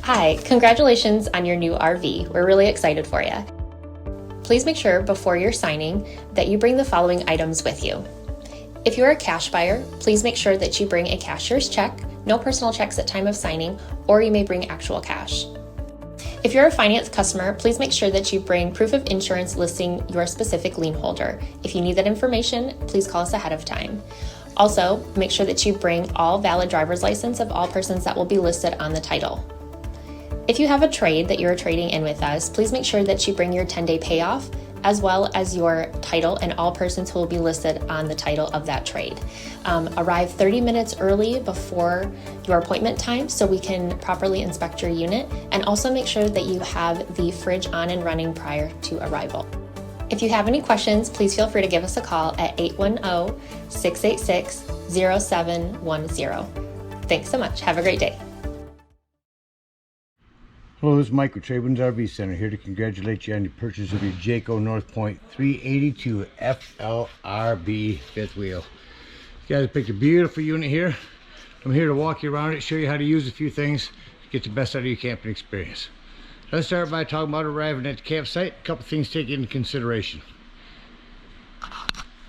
Hi, congratulations on your new RV. We're really excited for you. Please make sure before you're signing that you bring the following items with you. If you're a cash buyer, please make sure that you bring a cashier's check, no personal checks at time of signing, or you may bring actual cash. If you're a finance customer, please make sure that you bring proof of insurance listing your specific lien holder. If you need that information, please call us ahead of time. Also, make sure that you bring all valid driver's license of all persons that will be listed on the title. If you have a trade that you're trading in with us, please make sure that you bring your 10-day payoff as well as your title and all persons who will be listed on the title of that trade. Arrive 30 minutes early before your appointment time so we can properly inspect your unit, and also make sure that you have the fridge on and running prior to arrival. If you have any questions, please feel free to give us a call at 810-686-0710. Thanks so much. Have a great day. Hello, this is Mike with TradeWinds RV Center, here to congratulate you on your purchase of your Jayco North Point 382 FLRB fifth wheel. You guys picked a beautiful unit here. I'm here to walk you around it, show you how to use a few things to get the best out of your camping experience. Let's start by talking about arriving at the campsite. A couple things to take into consideration.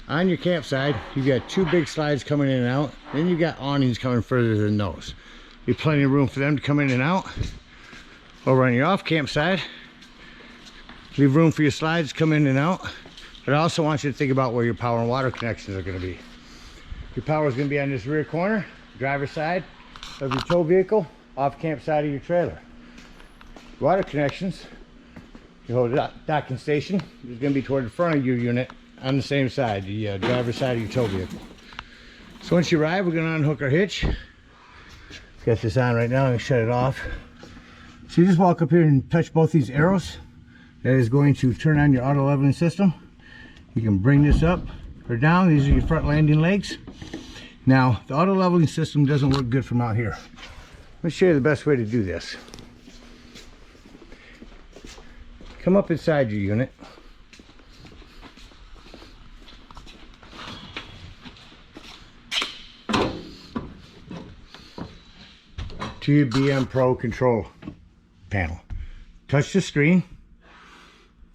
On your campsite, you've got two big slides coming in and out. Then you've got awnings coming further than those. There'll be plenty of room for them to come in and out. Over on your off campsite, leave room for your slides to come in and out. But I also want you to think about where your power and water connections are going to be. Your power is going to be on this rear corner, driver's side of your tow vehicle, off campsite of your trailer. Water connections, your whole docking station is going to be toward the front of your unit on the same side, the driver's side of your tow vehicle. So once you arrive, we're going to unhook our hitch. Got this on right now and shut it off. So you just walk up here and touch both these arrows. That is going to turn on your auto leveling system. You can bring this up or down. These are your front landing legs. Now, the auto leveling system doesn't work good from out here. Let me show you the best way to do this. Come up inside your unit. To your BM Pro control panel. Touch the screen.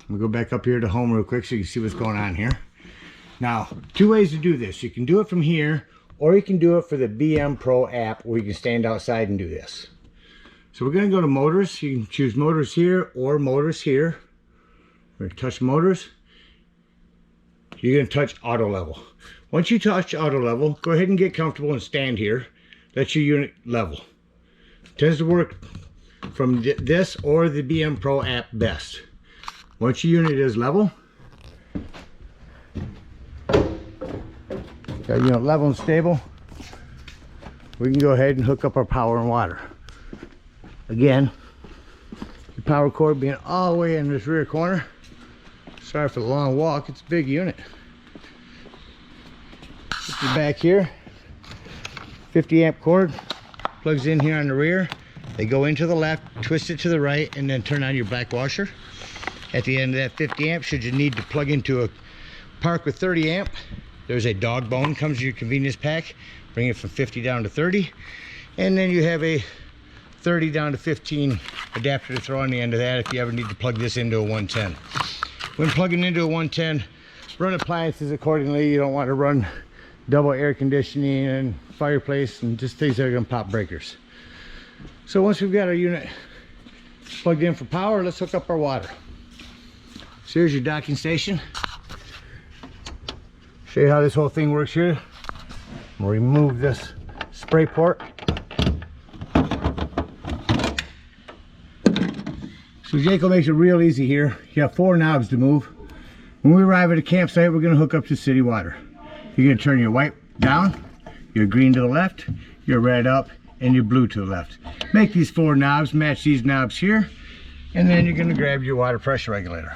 We'll go back up here to home real quick so you can see what's going on here. Now, two ways to do this. You can do it from here, or you can do it for the BM Pro app where you can stand outside and do this. So we're going to go to motors. You can choose motors here or motors here. We're going to touch motors. You're going to touch auto level. Once you touch auto level, go ahead and get comfortable and stand here. That's your unit level. It tends to work from this or the BM Pro app best. Once your unit is level, got unit level and stable, we can go ahead and hook up our power and water. Again, the power cord being all the way in this rear corner. Sorry for the long walk, it's a big unit. Put the back here, 50 amp cord, plugs in here on the rear. They go into the left, twist it to the right, and then turn on your back washer. At the end of that 50 amp, should you need to plug into a park with 30 amp, there's a dog bone, comes with your convenience pack. Bring it from 50 down to 30. And then you have a 30 down to 15 adapter to throw on the end of that if you ever need to plug this into a 110. When plugging into a 110, run appliances accordingly. You don't want to run double air conditioning and fireplace and just things that are going to pop breakers. So once we've got our unit plugged in for power, let's hook up our water. So here's your docking station. Show you how this whole thing works here. We'll remove this spray port. So Jayco makes it real easy here. You have 4 knobs to move. When we arrive at a campsite, we're going to hook up to city water. You're going to turn your white down, your green to the left, your red up, and your blue to the left. Make these 4 knobs, match these knobs here, and then you're going to grab your water pressure regulator.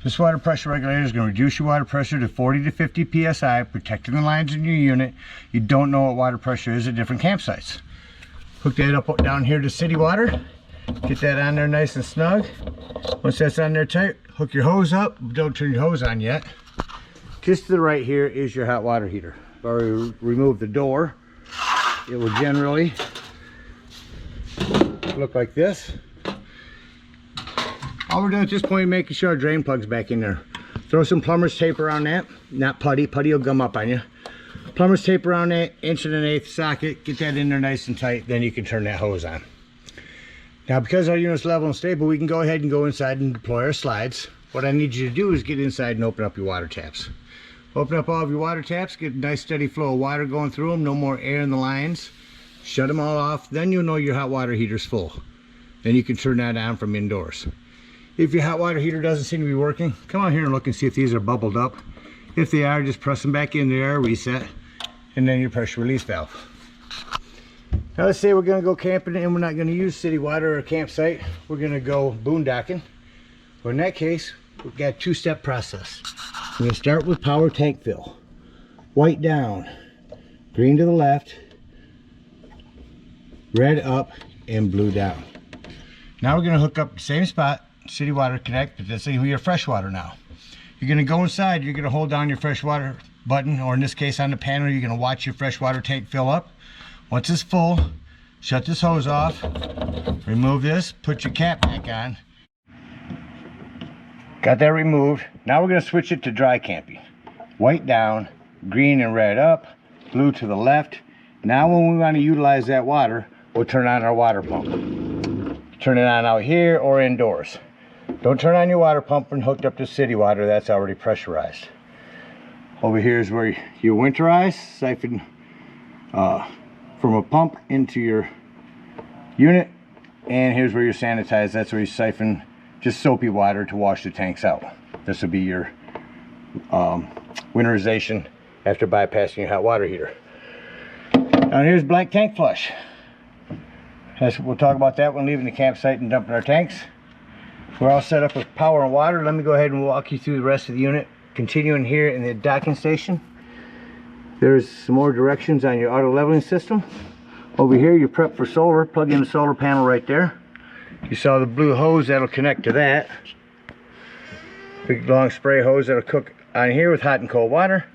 This water pressure regulator is going to reduce your water pressure to 40 to 50 psi, protecting the lines in your unit. You don't know what water pressure is at different campsites. Hook that up down here to city water. Get that on there nice and snug. Once that's on there tight, hook your hose up. Don't turn your hose on yet. Just to the right here is your hot water heater. I've already removed the door. It will generally look like this. All we're doing at this point is making sure our drain plug's back in there. Throw some plumber's tape around that, not putty. Putty will gum up on you. Plumber's tape around that 1 1/8" socket, get that in there nice and tight, then you can turn that hose on. Now because our unit's level and stable, we can go ahead and go inside and deploy our slides. What I need you to do is get inside and open up your water taps. Open up all of your water taps, get a nice steady flow of water going through them, no more air in the lines. Shut them all off, then you'll know your hot water heater's full. Then you can turn that on from indoors. If your hot water heater doesn't seem to be working, come out here and look and see if these are bubbled up. If they are, just press them back in there, reset, and then your pressure release valve. Now let's say we're going to go camping and we're not going to use city water or a campsite. We're going to go boondocking. Well, in that case, we've got a two-step process. We're going to start with power tank fill. White down, green to the left, red up, and blue down. Now we're going to hook up the same spot, city water connect, but this is your fresh water now. You're going to go inside, you're going to hold down your fresh water button, or in this case on the panel, you're going to watch your fresh water tank fill up. Once it's full, shut this hose off, remove this, put your cap back on. Got that removed. Now we're going to switch it to dry camping. White down, green and red up, blue to the left. Now when we want to utilize that water, we'll turn on our water pump. Turn it on out here or indoors. Don't turn on your water pump and hooked up to city water, that's already pressurized. Over here is where you winterize, siphon from a pump into your unit, and here's where you sanitize. That's where you siphon just soapy water to wash the tanks out. This will be your winterization after bypassing your hot water heater. Now here's black tank flush. We'll talk about that when leaving the campsite and dumping our tanks. We're all set up with power and water. Let me go ahead and walk you through the rest of the unit. Continuing here in the docking station, there's some more directions on your auto leveling system. Over here, you prep for solar. Plug in the solar panel right there. You saw the blue hose that'll connect to that. Big long spray hose that'll cook on here with hot and cold water.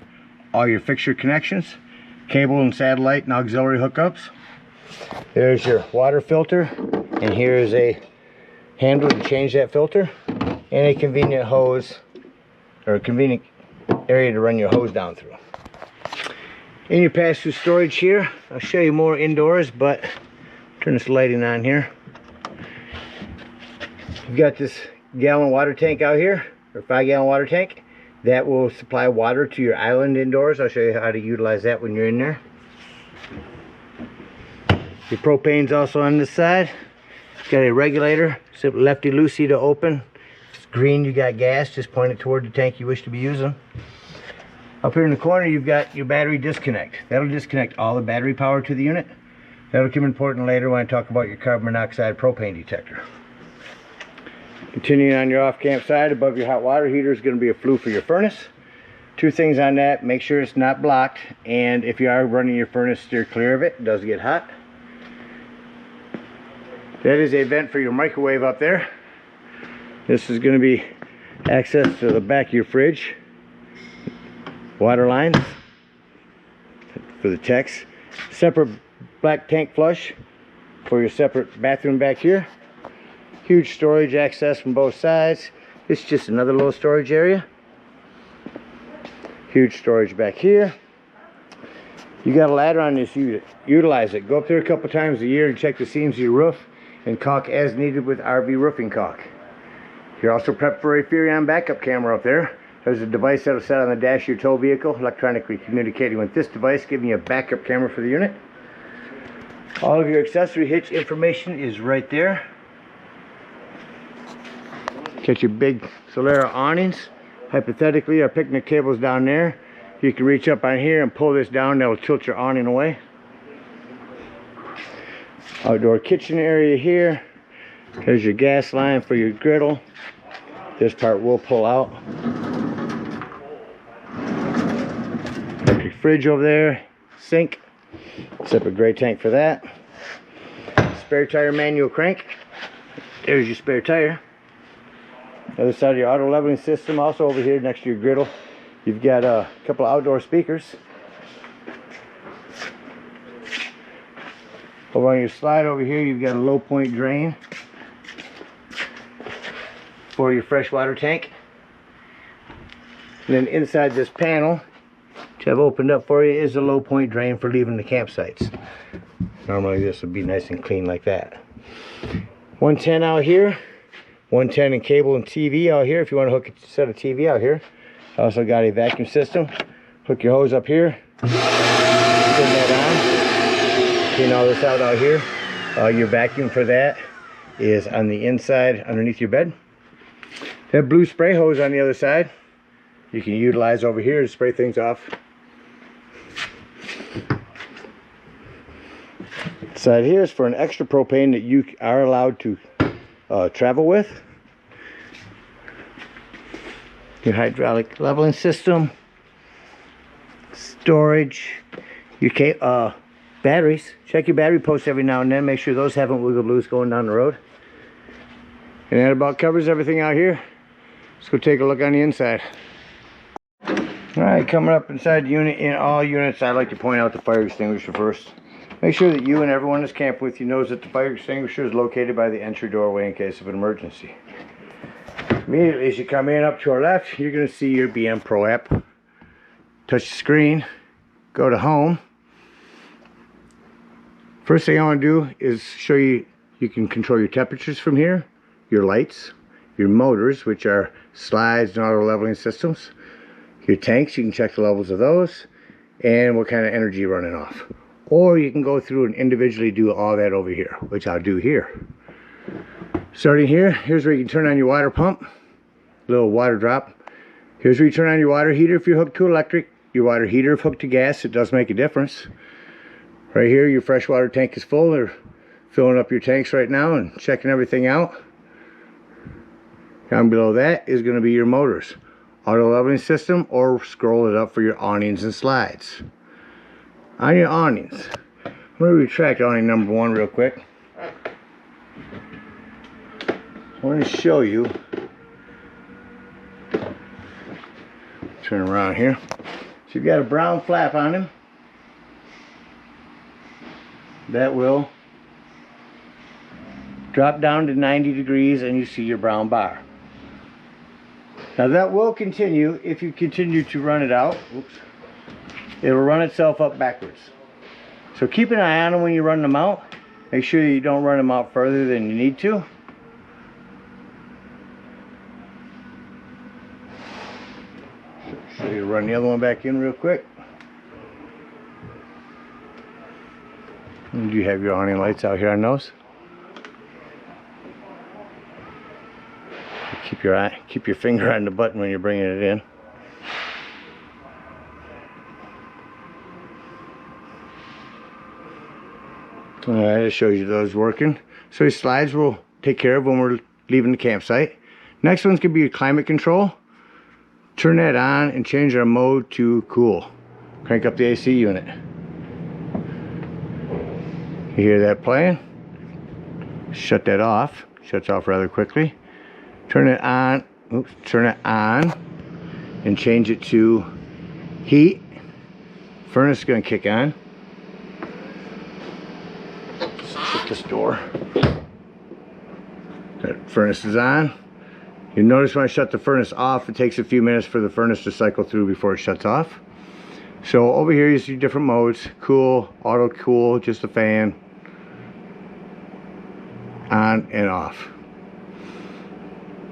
All your fixture connections, cable and satellite and auxiliary hookups. There's your water filter, and here is a handle to change that filter, and a convenient hose, or a convenient area to run your hose down through. In your pass-through storage here, I'll show you more indoors, but turn this lighting on here. You've got this gallon water tank out here, or 5-gallon water tank, that will supply water to your island indoors. I'll show you how to utilize that when you're in there. Your propane's also on this side. It's got a regulator, simple lefty-loosey to open. If it's green, you got gas, just point it toward the tank you wish to be using. Up here in the corner, you've got your battery disconnect. That'll disconnect all the battery power to the unit. That'll come important later when I talk about your carbon monoxide propane detector. Continuing on your off-camp side, above your hot water heater is going to be a flue for your furnace. Two things on that: make sure it's not blocked, and if you are running your furnace, steer clear of it. It does get hot. That is a vent for your microwave up there. This is going to be access to the back of your fridge. Water lines for the techs. Separate black tank flush for your separate bathroom back here. Huge storage access from both sides. This is just another little storage area. Huge storage back here. You got a ladder on this unit. Utilize it. Go up there a couple times a year and check the seams of your roof, and caulk as needed with RV roofing caulk. You're also prepped for a Furion backup camera up there. There's a device that'll set on the dash of your tow vehicle, electronically communicating with this device, giving you a backup camera for the unit. All of your accessory hitch information is right there. Get your big Solera awnings. Hypothetically, our picnic table's down there. You can reach up on here and pull this down. That'll tilt your awning away. Outdoor kitchen area here. There's your gas line for your griddle. This part will pull out. Your fridge over there. Sink. Separate gray tank for that. Spare tire manual crank. There's your spare tire. Other side of your auto leveling system. Also over here next to your griddle, you've got a couple of outdoor speakers. Over on your slide over here, you've got a low point drain for your freshwater tank. And then inside this panel, which I've opened up for you, is a low point drain for leaving the campsites. Normally this would be nice and clean like that. 110 out here, 110 in cable and TV out here if you want to hook a set of TV out here. Also got a vacuum system. Hook your hose up here, turn that on, clean all this out here. Your vacuum for that is on the inside underneath your bed. That blue spray hose on the other side you can utilize over here to spray things off. Side here is for an extra propane that you are allowed to travel with. Your hydraulic leveling system, storage, your batteries. Check your battery posts every now and then. Make sure those haven't wiggled loose going down the road. And that about covers everything out here. Let's go take a look on the inside. Alright, coming up inside the unit, in all units, I'd like to point out the fire extinguisher first. Make sure that you and everyone that's camped with you knows that the fire extinguisher is located by the entry doorway in case of an emergency. Immediately as you come in up to our left, you're going to see your BM Pro app. Touch the screen, go to home. First thing I want to do is show you, you can control your temperatures from here, your lights, your motors, which are slides and auto leveling systems, your tanks, you can check the levels of those, and what kind of energy you're running off. Or you can go through and individually do all that over here, which I'll do here. Starting here, here's where you can turn on your water pump, little water drop. Here's where you turn on your water heater if you're hooked to electric, your water heater if hooked to gas, it does make a difference. Right here, your freshwater tank is full. They're filling up your tanks right now and checking everything out. Down below that is going to be your motors, auto leveling system, or scroll it up for your awnings and slides. On your awnings, I'm going to retract awning number 1 real quick. I want to show you, turn around here. So you've got a brown flap on him. That will drop down to 90 degrees and you see your brown bar. Now that will continue if you continue to run it out. Oops. It will run itself up backwards. So keep an eye on them when you run them out. Make sure you don't run them out further than you need to. So you run the other one back in real quick. And you have your awning lights out here on those. Keep your finger on the button when you're bringing it in. Alright, it shows you those working. So these slides will take care of when we're leaving the campsite. Next one's going to be your climate control. Turn that on and change our mode to cool. Crank up the AC unit. You hear that playing? Shut that off. Shuts off rather quickly. Turn it on. Oops, turn it on and change it to heat. Furnace is going to kick on. Shut this door. That furnace is on. You notice when I shut the furnace off, it takes a few minutes for the furnace to cycle through before it shuts off. So over here you see different modes: cool, auto cool, just a fan, on and off.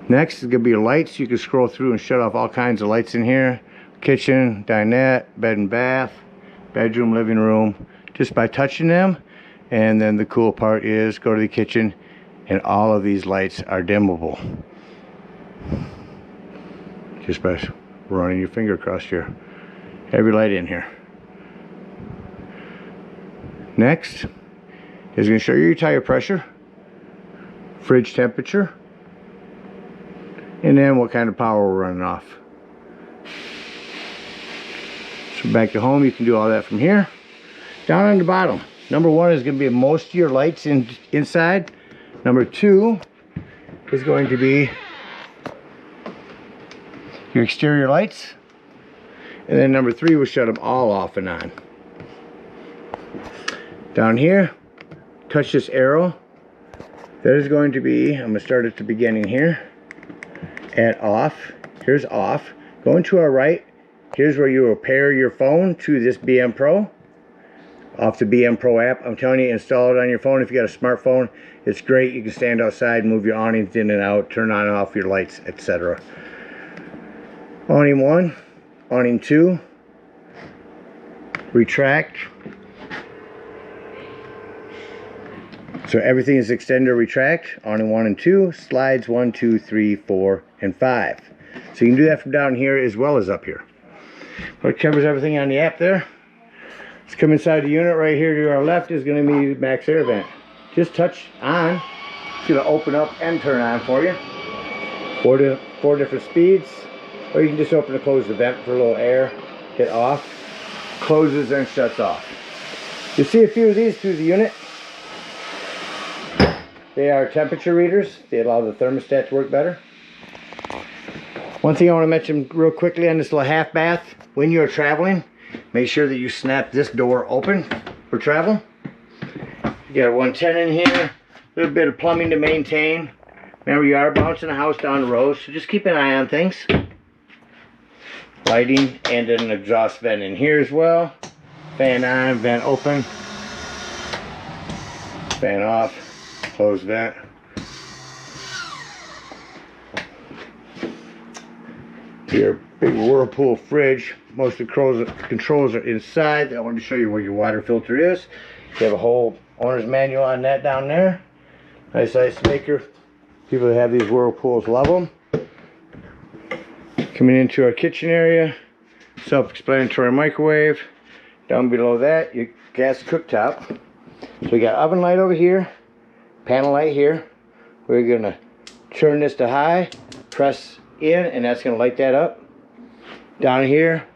Next is going to be your lights. You can scroll through and shut off all kinds of lights in here: kitchen, dinette, bed and bath, bedroom, living room, just by touching them. And then the cool part is go to the kitchen and all of these lights are dimmable just by running your finger across every light in here. Next is going to show you your tire pressure, fridge temperature, and then what kind of power we're running off. So back to home, you can do all that from here. Down on the bottom, number 1 is going to be most of your lights inside. Number 2 is going to be your exterior lights. And then number 3 will shut them all off and on. Down here, touch this arrow. That is going to be, I'm going to start at the beginning here. At off. Here's off. Going to our right. Here's where you will pair your phone to this BM Pro. Off the BM Pro app. I'm telling you, install it on your phone. If you got a smartphone, it's great. You can stand outside, move your awnings in and out, turn on and off your lights, etc. Awning 1, awning 2, retract. So everything is extend or retract. Awning 1 and 2, slides 1, 2, 3, 4, and 5. So you can do that from down here as well as up here. But it covers everything on the app there. Let's come inside the unit. Right here to our left is going to be the max air vent. Just touch on. It's going to open up and turn on for you. Four different speeds. Or you can just open and close the vent for a little air. Hit off. Closes and shuts off. You'll see a few of these through the unit. They are temperature readers. They allow the thermostat to work better. One thing I want to mention real quickly on this little half bath. When you're traveling, make sure that you snap this door open for travel. You got 110 in here. A little bit of plumbing to maintain. Remember, you are bouncing the house down the road, so just keep an eye on things. Lighting and an exhaust vent in here as well. Fan on, vent open. Fan off, closed vent. Your big Whirlpool fridge. Most of the controls are inside. I wanted to show you where your water filter is. You have a whole owner's manual on that down there. Nice ice maker. People that have these Whirlpools love them. Coming into our kitchen area. Self-explanatory microwave. Down below that, your gas cooktop. So we got oven light over here. Panel light here. We're going to turn this to high. Press in and that's going to light that up. Down here,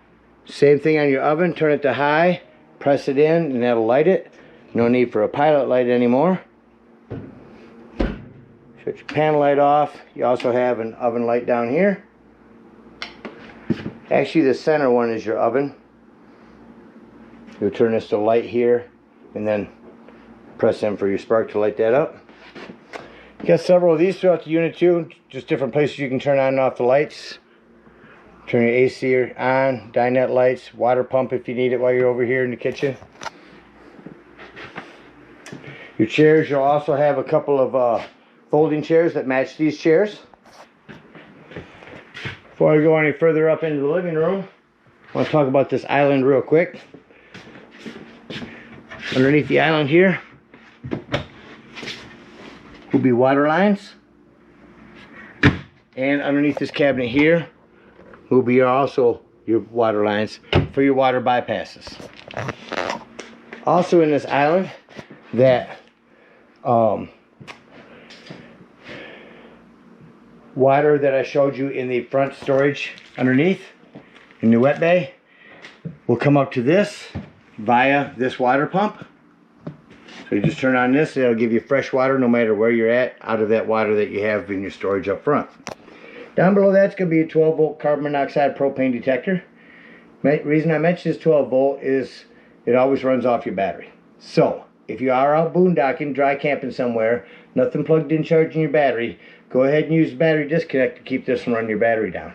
same thing on your oven. Turn it to high, press it in, and that'll light it. No need for a pilot light anymore. Shut your panel light off. You also have an oven light down here. Actually, the center one is your oven. You'll turn this to light here, and then press in for your spark to light that up. You got several of these throughout the unit too. Just different places you can turn on and off the lights. Turn your AC on, dinette lights, water pump if you need it while you're over here in the kitchen. Your chairs, you'll also have a couple of folding chairs that match these chairs. Before I go any further up into the living room, I want to talk about this island real quick. Underneath the island here will be water lines. And underneath this cabinet here will be also your water lines for your water bypasses. Also in this island, that water that I showed you in the front storage underneath in the wet bay will come up to this via this water pump. So you just turn on this, it'll give you fresh water no matter where you're at out of that water that you have in your storage up front. Down below that's going to be a 12 volt carbon monoxide propane detector. The reason I mention this 12 volt is it always runs off your battery. So if you are out boondocking, dry camping somewhere, nothing plugged in charging your battery, go ahead and use the battery disconnect to keep this from running your battery down.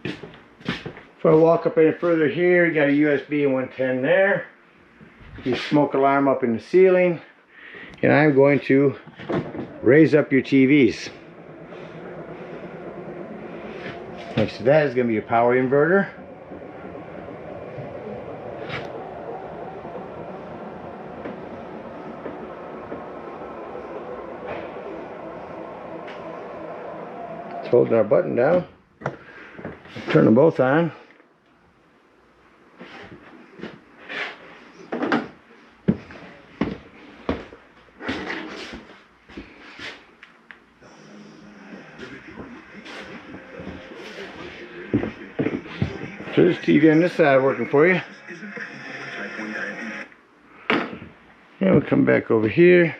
If I walk up any further here, you got a USB and 110 there. Your smoke alarm up in the ceiling. And I'm going to raise up your TVs. Next to that is going to be your power inverter. It's holding our button down. Turn them both on. So there's TV on this side working for you. And we'll come back over here.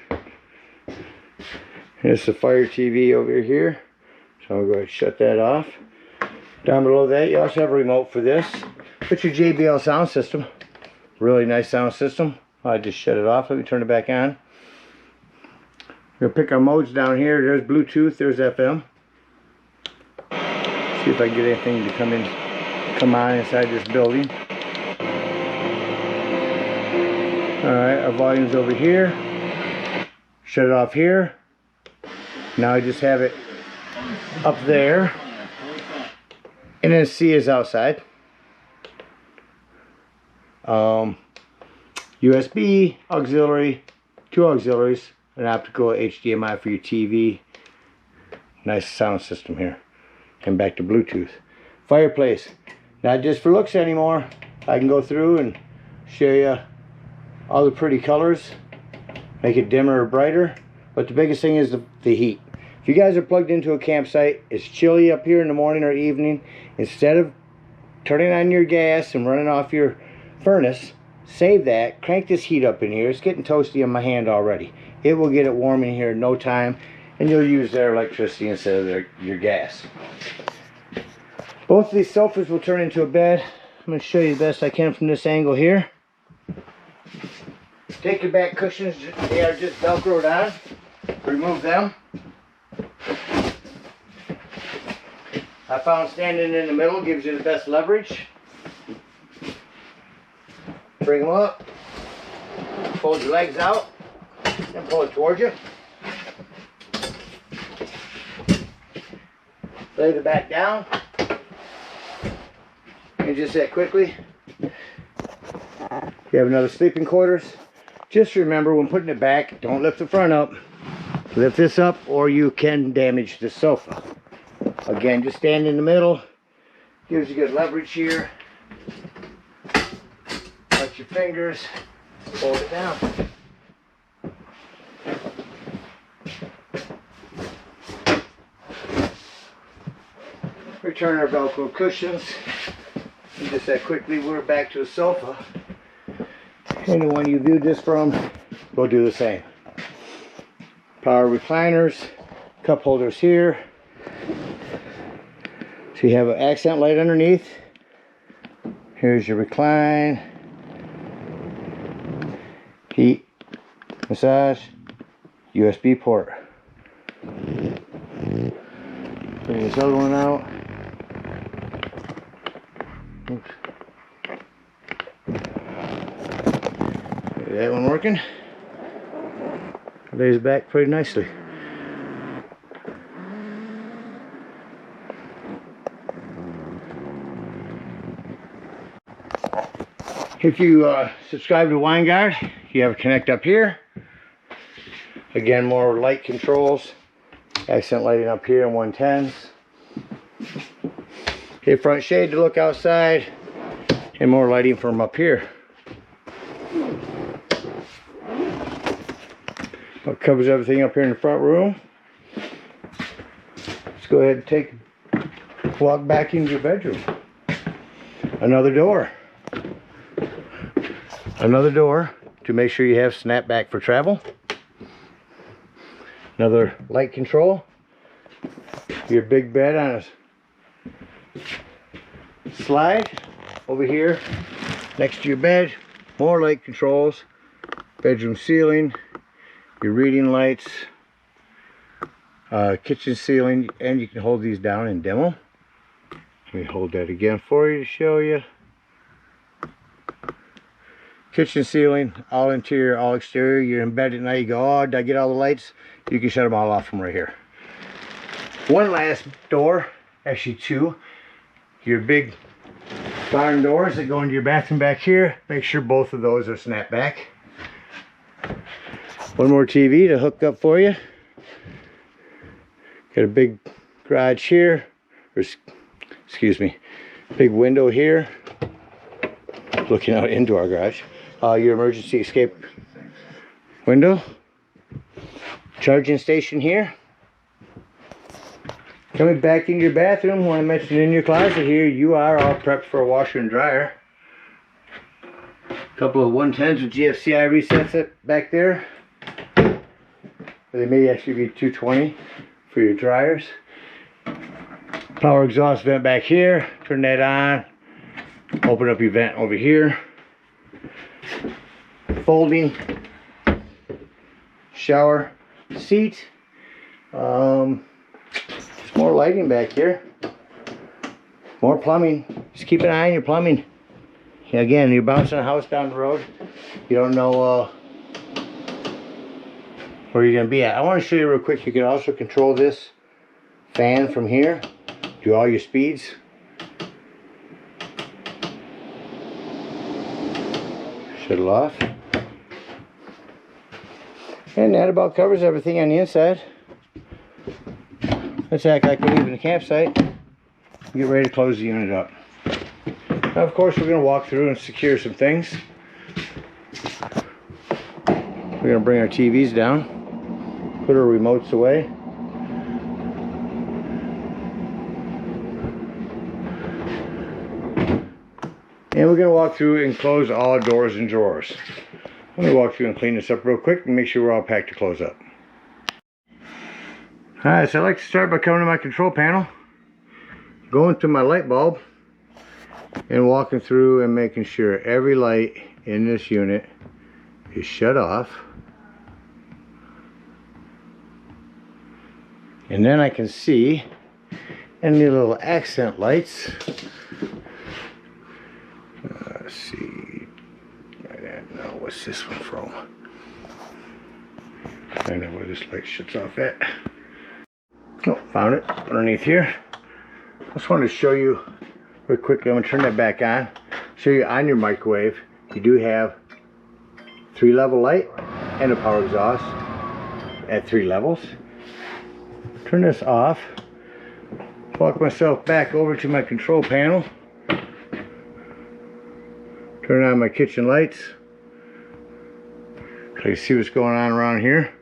There's the Fire TV over here. So I'll go ahead and shut that off. Down below that you also have a remote for this. Put your JBL sound system. Really nice sound system. I just shut it off. Let me turn it back on. We're gonna pick our modes down here. There's Bluetooth, there's FM. See if I can get anything to come on inside this building. Alright, our volume's over here. Shut it off here. Now I just have it up there. And then C is outside. USB, auxiliary, 2 auxiliaries, an optical HDMI for your TV. Nice sound system here. And back to Bluetooth. Fireplace. Not just for looks anymore. I can go through and show you all the pretty colors. Make it dimmer or brighter. But the biggest thing is the heat. If you guys are plugged into a campsite, it's chilly up here in the morning or evening. Instead of turning on your gas and running off your furnace, save that, crank this heat up in here. It's getting toasty on my hand already. It will get it warm in here in no time, and you'll use their electricity instead of your gas. Both of these sofas will turn into a bed. I'm going to show you the best I can from this angle here. Take your back cushions, they are just velcroed on. Remove them. I found standing in the middle gives you the best leverage. Bring them up. Fold your legs out. And pull it towards you. Lay the back down. And just that quickly. You have another sleeping quarters. Just remember when putting it back, don't lift the front up. Lift this up or you can damage the sofa. Again, just stand in the middle. Gives you good leverage here. Touch your fingers. Hold it down. Return our Velcro cushions. And just that quickly, we're back to the sofa. Anyone you viewed this from, we'll do the same. Power recliners, cup holders here. So you have an accent light underneath. Here's your recline. Heat, massage, USB port. Bring this other one out. Oops. That one working. Lays back pretty nicely. If you subscribe to Winegard, you have a connect up here. Again, more light controls. Accent lighting up here in 110s. Okay, front shade to look outside. And more lighting from up here. That covers everything up here in the front room. Let's go ahead and walk back into your bedroom. Another door. Another door to make sure you have snapback for travel. Another light control. Your big bed on a slide over here next to your bed. More light controls. Bedroom ceiling. Your reading lights. Kitchen ceiling. And you can hold these down and dim them. Let me hold that again for you to show you. Kitchen ceiling, all interior, all exterior. You're in bed at night, you go, oh, did I get all the lights? You can shut them all off from right here. One last door, actually two. Your big barn doors that go into your bathroom back here. Make sure both of those are snapped back. One more TV to hook up for you. Got a big garage here, or excuse me, big window here. Looking out into our garage. Your emergency escape window. Charging station here. Coming back into your bathroom, want to mention in your closet here, you are all prepped for a washer and dryer. A couple of 110s with GFCI resets back there. They may actually be 220 for your dryers. Power exhaust vent back here. Turn that on. Open up your vent over here. folding shower seat. There's more lighting back here. More plumbing. Just keep an eye on your plumbing. Again, you're bouncing a house down the road. You don't know where you're going to be at. I want to show you real quick. You can also control this fan from here. Do all your speeds. Shut it off. And that about covers everything on the inside. Let's act like we're leaving the campsite. Get ready to close the unit up. Now, of course, we're going to walk through and secure some things. We're going to bring our TVs down, put our remotes away. And we're going to walk through and close all doors and drawers. Let me walk through and clean this up real quick and make sure we're all packed to close up. Alright, so I like to start by coming to my control panel, going to my light bulb, and walking through and making sure every light in this unit is shut off. And then I can see any little accent lights. Let's see. I don't know what's this one from. I know where this light shuts off at. Oh, found it underneath here. I just wanted to show you real quickly. I'm going to turn that back on. Show you on your microwave. You do have 3-level light and a power exhaust at 3 levels. Turn this off. Walk myself back over to my control panel. Turn on my kitchen lights so you see what's going on around here.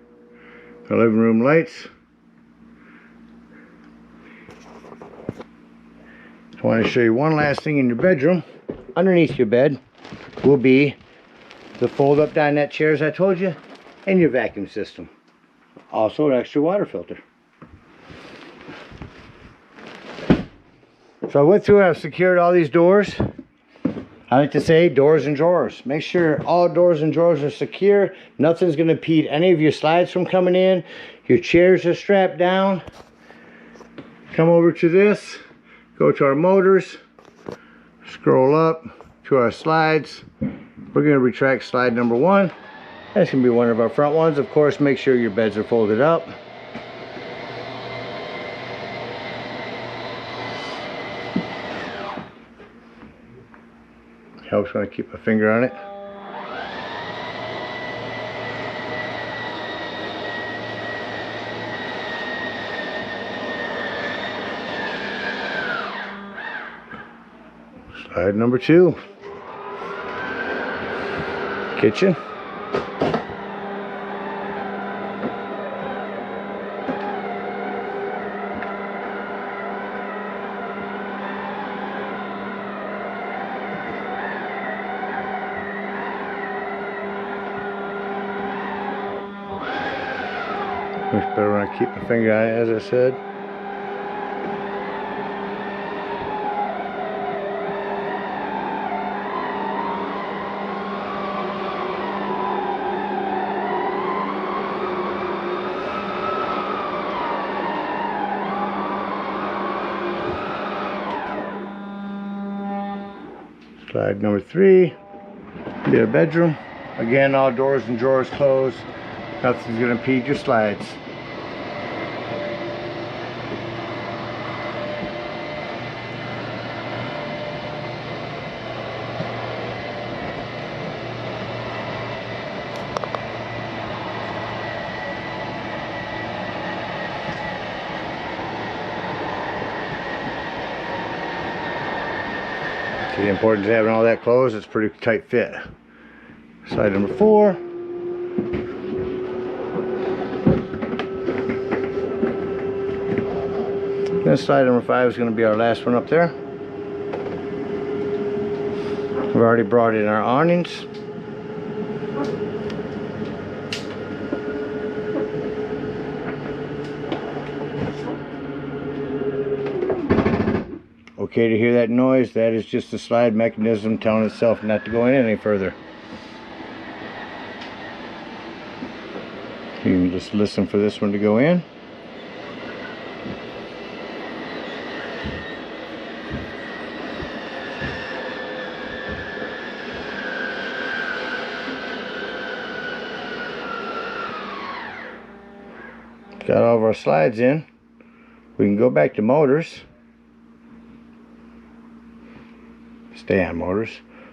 The living room lights. I want to show you one last thing in your bedroom. Underneath your bed will be the fold-up dinette chairs I told you, and your vacuum system. Also an extra water filter. So I went through and I've secured all these doors. I like to say doors and drawers. Make sure all doors and drawers are secure. Nothing's going to impede any of your slides from coming in. Your chairs are strapped down. Come over to this. Go to our motors. Scroll up to our slides. We're going to retract slide number 1. That's going to be one of our front ones. Of course, make sure your beds are folded up. Helps when I keep my finger on it. Slide number 2. Kitchen. Much better when I keep my finger on it, as I said. Slide number 3. Be a bedroom. Again, all doors and drawers closed. Nothing's going to impede your slides. The importance of having all that closed, it's a pretty tight fit. Slide number 4. Then slide number 5 is going to be our last one up there. We've already brought in our awnings. Okay to hear that noise? That is just the slide mechanism telling itself not to go in any further. You can just listen for this one to go in. Got all of our slides in. We can go back to motors. Stay on motors.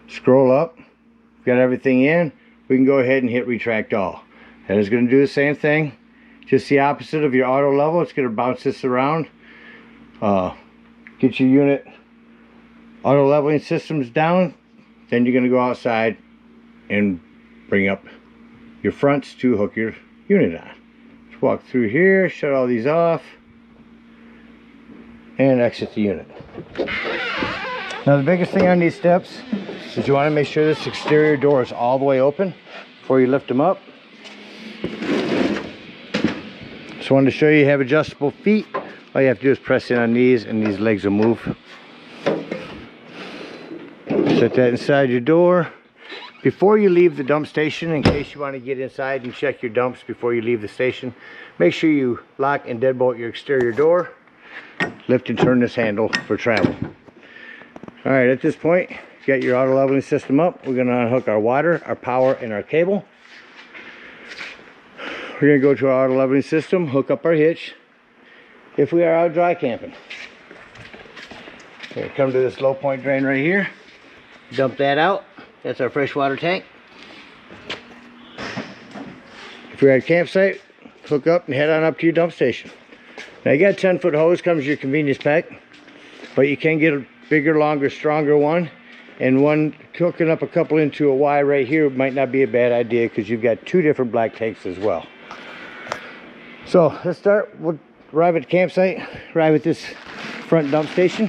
Scroll up. Got everything in. We can go ahead and hit retract all. That is going to do the same thing. Just the opposite of your auto level. It's going to bounce this around. Get your unit auto leveling systems down. Then you're going to go outside and bring up your fronts to hook your unit on. Let's walk through here, shut all these off, and exit the unit. Now the biggest thing on these steps is you want to make sure this exterior door is all the way open before you lift them up. Just wanted to show you have adjustable feet. All you have to do is press in on these and these legs will move. Set that inside your door. Before you leave the dump station, in case you want to get inside and check your dumps before you leave the station, make sure you lock and deadbolt your exterior door. Lift and turn this handle for travel. Alright, at this point, you got your auto leveling system up. We're going to unhook our water, our power, and our cable. We're going to go to our auto leveling system, hook up our hitch. If we are out dry camping, we're going to come to this low point drain right here. Dump that out. That's our freshwater tank. If you're at a campsite, hook up and head on up to your dump station. Now you got a 10-foot hose, comes with your convenience pack, but you can get a bigger, longer, stronger one. And one hooking up a couple into a Y right here might not be a bad idea because you've got 2 different black tanks as well. So let's start. We'll arrive at the campsite, arrive at this front dump station,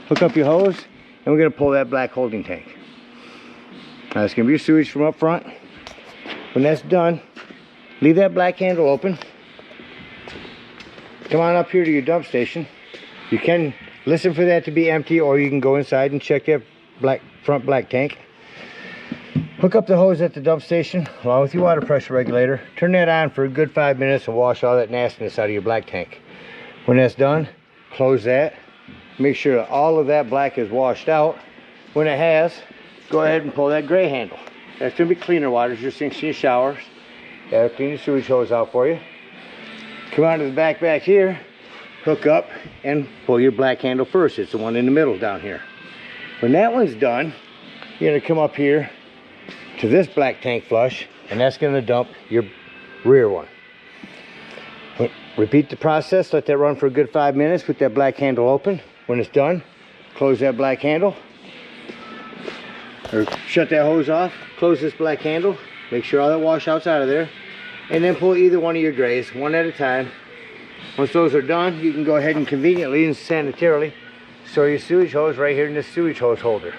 hook up your hose, and we're going to pull that black holding tank. Now it's going to be your sewage from up front. When that's done, leave that black handle open. Come on up here to your dump station. You can listen for that to be empty, or you can go inside and check that front black tank. Hook up the hose at the dump station along with your water pressure regulator. Turn that on for a good 5 minutes and wash all that nastiness out of your black tank. When that's done, close that. Make sure that all of that black is washed out. When it has, go ahead and pull that gray handle. That's going to be cleaner water, your sinks and your showers. That'll clean your sewage hose out for you. Come on to the back here, hook up and pull your black handle first. It's the one in the middle down here. When that one's done, you're going to come up here to this black tank flush, and that's going to dump your rear one. Repeat the process, let that run for a good 5 minutes with that black handle open. When it's done, close that black handle, or shut that hose off, close this black handle, make sure all that washout's out of there, and then pull either one of your grays, one at a time. Once those are done, you can go ahead and conveniently and sanitarily store your sewage hose right here in this sewage hose holder.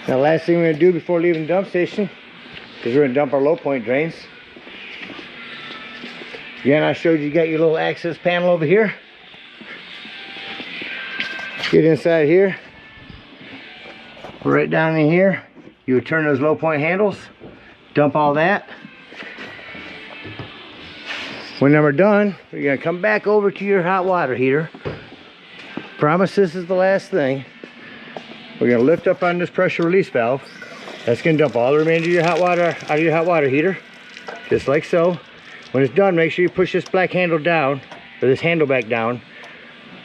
Now, last thing we're going to do before leaving the dump station is we're going to dump our low point drains. Again, I showed you got your little access panel over here. Get inside here. Right down in here, you would turn those low point handles, dump all that. When we're done, we're going to come back over to your hot water heater. Promise this is the last thing. We're going to lift up on this pressure release valve. That's going to dump all the remainder of your hot water out of your hot water heater, just like so. When it's done, make sure you push this black handle down, or this handle back down.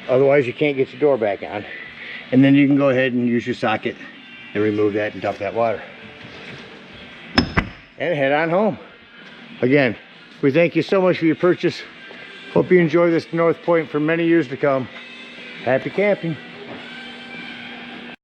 Otherwise, you can't get your door back on. And then you can go ahead and use your socket and remove that and dump that water. And head on home. Again, we thank you so much for your purchase. Hope you enjoy this North Point for many years to come. Happy camping.